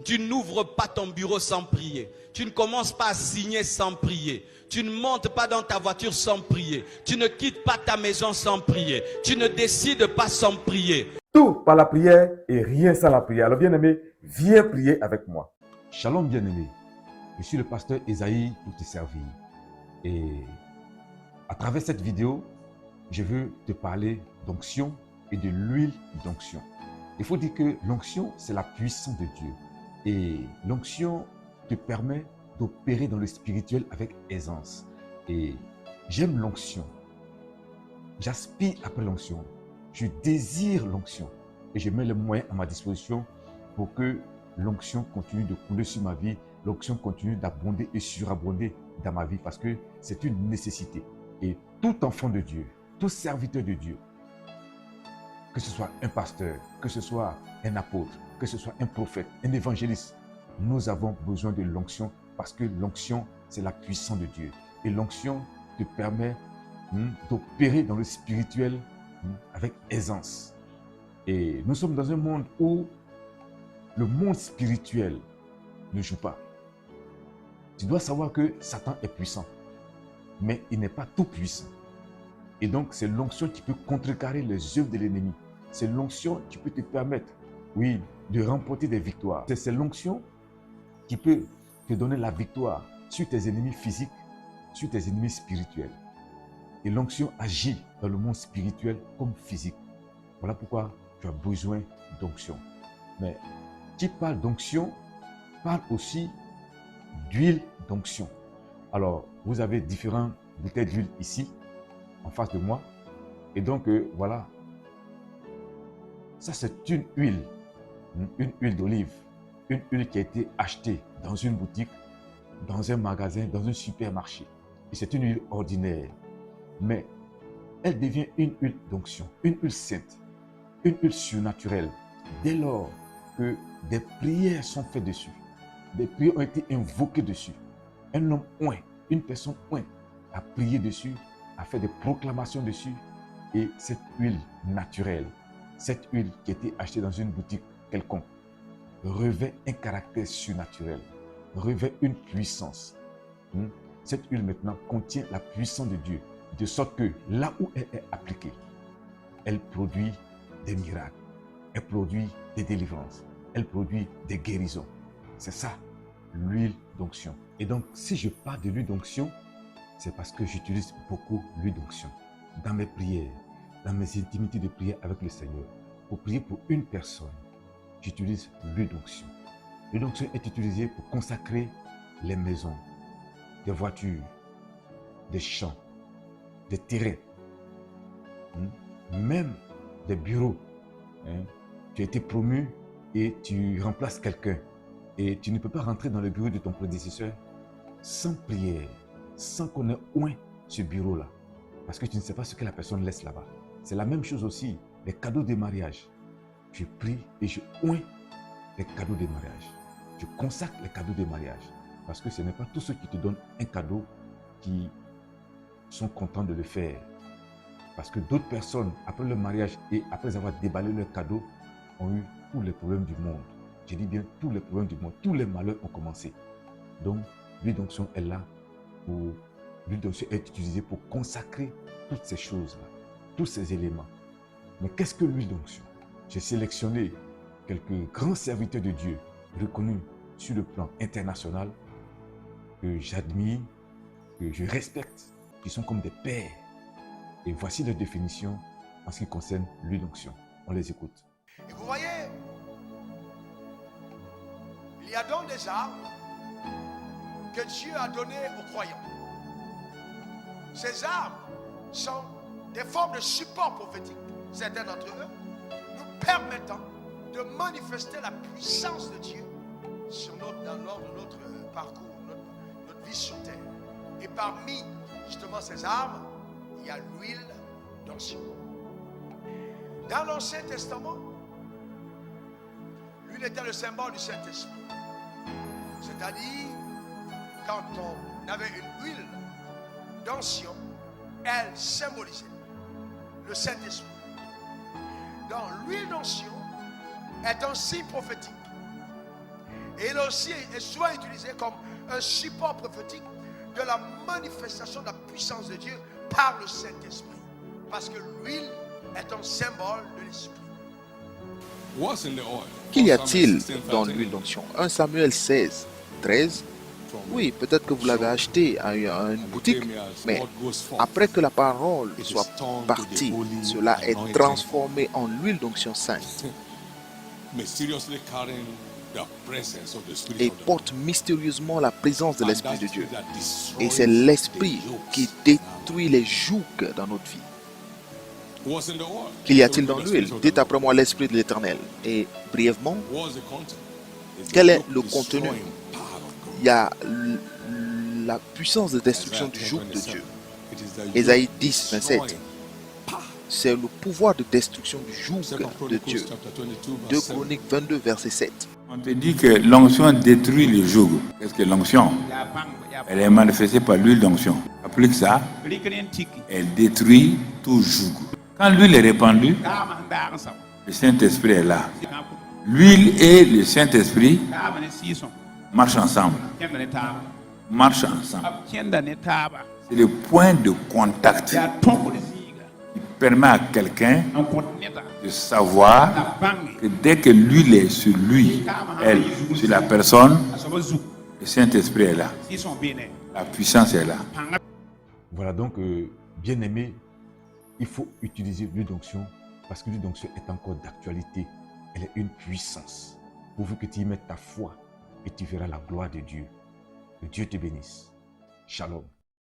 Tu n'ouvres pas ton bureau sans prier. Tu ne commences pas à signer sans prier. Tu ne montes pas dans ta voiture sans prier. Tu ne quittes pas ta maison sans prier. Tu ne décides pas sans prier. Tout par la prière et rien sans la prière. Alors bien-aimé, viens prier avec moi. Shalom bien-aimé, je suis le pasteur Esaïe pour te servir. Et à travers cette vidéo, je veux te parler d'onction et de l'huile d'onction. Il faut dire que l'onction, c'est la puissance de Dieu. Et l'onction te permet d'opérer dans le spirituel avec aisance. Et j'aime l'onction. J'aspire après l'onction. Je désire l'onction. Et je mets les moyens à ma disposition pour que l'onction continue de couler sur ma vie. L'onction continue d'abonder et surabonder dans ma vie parce que c'est une nécessité. Et tout enfant de Dieu, tout serviteur de Dieu, que ce soit un pasteur, que ce soit un apôtre, que ce soit un prophète, un évangéliste, nous avons besoin de l'onction parce que l'onction, c'est la puissance de Dieu. Et l'onction te permet d'opérer dans le spirituel avec aisance. Et nous sommes dans un monde où le monde spirituel ne joue pas. Tu dois savoir que Satan est puissant, mais il n'est pas tout puissant. Et donc, c'est l'onction qui peut contrecarrer les œuvres de l'ennemi. C'est l'onction qui peut te permettre, oui, de remporter des victoires. C'est l'onction qui peut te donner la victoire sur tes ennemis physiques, sur tes ennemis spirituels. Et l'onction agit dans le monde spirituel comme physique. Voilà pourquoi tu as besoin d'onction. Mais qui parle d'onction, parle aussi d'huile d'onction. Alors, vous avez différentes bouteilles d'huile ici, en face de moi. Et donc, voilà. Ça, c'est une huile d'olive. Une huile qui a été achetée dans une boutique, dans un magasin, dans un supermarché. Et c'est une huile ordinaire. Mais elle devient une huile d'onction, une huile sainte, une huile surnaturelle. Dès lors que des prières sont faites dessus, des prières ont été invoquées dessus, un homme oint, une personne oint, a prié dessus, a fait des proclamations dessus, et cette huile naturelle, cette huile qui a été achetée dans une boutique quelconque, revêt un caractère surnaturel, revêt une puissance. Cette huile maintenant contient la puissance de Dieu, de sorte que là où elle est appliquée, elle produit des miracles, elle produit des délivrances, elle produit des guérisons. C'est ça, l'huile d'onction. Et donc, si je parle de l'huile d'onction, c'est parce que j'utilise beaucoup l'huile d'onction dans mes prières, dans mes intimités de prière avec le Seigneur. Pour prier pour une personne, j'utilise l'huile d'onction. L'huile d'onction est utilisée pour consacrer les maisons, des voitures, des champs, des terrains, même des bureaux. Tu as été promu et tu remplaces quelqu'un. Et tu ne peux pas rentrer dans le bureau de ton prédécesseur sans prière, sans qu'on ait oint ce bureau-là. Parce que tu ne sais pas ce que la personne laisse là-bas. C'est la même chose aussi, les cadeaux de mariage. Je prie et je oins les cadeaux de mariage. Je consacre les cadeaux de mariage. Parce que ce n'est pas tous ceux qui te donnent un cadeau qui sont contents de le faire. Parce que d'autres personnes, après le mariage et après avoir déballé leur cadeau, ont eu tous les problèmes du monde. Je dis bien tous les problèmes du monde, tous les malheurs ont commencé. Donc, l'huile d'onction est là pour... L'huile d'onction est utilisée pour consacrer toutes ces choses-là, tous ces éléments. Mais qu'est-ce que l'huile d'onction? J'ai sélectionné quelques grands serviteurs de Dieu reconnus sur le plan international que j'admire, que je respecte, qui sont comme des pères. Et voici leur définition en ce qui concerne l'huile d'onction. On les écoute. Et vous voyez, il y a donc des armes que Dieu a données aux croyants. Ces armes sont des formes de support prophétique, certains d'entre eux, nous permettant de manifester la puissance de Dieu lors de notre parcours, notre vie sur terre. Et parmi justement ces armes, il y a l'huile d'onction. Dans l'Ancien Testament, l'huile était le symbole du Saint-Esprit. C'est-à-dire, quand on avait une huile d'onction, elle symbolisait le Saint-Esprit. Donc, l'huile d'onction est un signe prophétique. Et il aussi est souvent utilisé comme un support prophétique de la manifestation de la puissance de Dieu par le Saint-Esprit. Parce que l'huile est un symbole de l'Esprit. Qu'y a-t-il dans l'huile d'onction? 1 Samuel 16, 13. Oui, peut-être que vous l'avez acheté à une boutique, mais après que la parole soit partie, cela est transformé en l'huile d'onction sainte et porte mystérieusement la présence de l'Esprit de Dieu. Et c'est l'Esprit qui détruit les jougs dans notre vie. Qu'y a-t-il dans l'huile? Dites après moi l'Esprit de l'Éternel. Et brièvement, quel est le contenu? Il y a la puissance de destruction du joug de Dieu. Ésaïe 10, 27. C'est le pouvoir de destruction du joug de Dieu. 2 Chroniques 22, verset 7. On te dit que l'onction détruit le joug. Qu'est-ce que l'onction? Elle est manifestée par l'huile d'onction. Applique ça, elle détruit tout joug. Quand l'huile est répandue, le Saint-Esprit est là. L'huile et le Saint-Esprit marchent ensemble. Marchent ensemble. C'est le point de contact qui permet à quelqu'un de savoir que dès que l'huile est sur lui, elle, sur la personne, le Saint-Esprit est là. La puissance est là. Voilà donc, bien-aimé, il faut utiliser l'huile d'onction parce que l'huile d'onction est encore d'actualité. Elle est une puissance. Pourvu que tu y mettes ta foi et tu verras la gloire de Dieu. Que Dieu te bénisse. Shalom.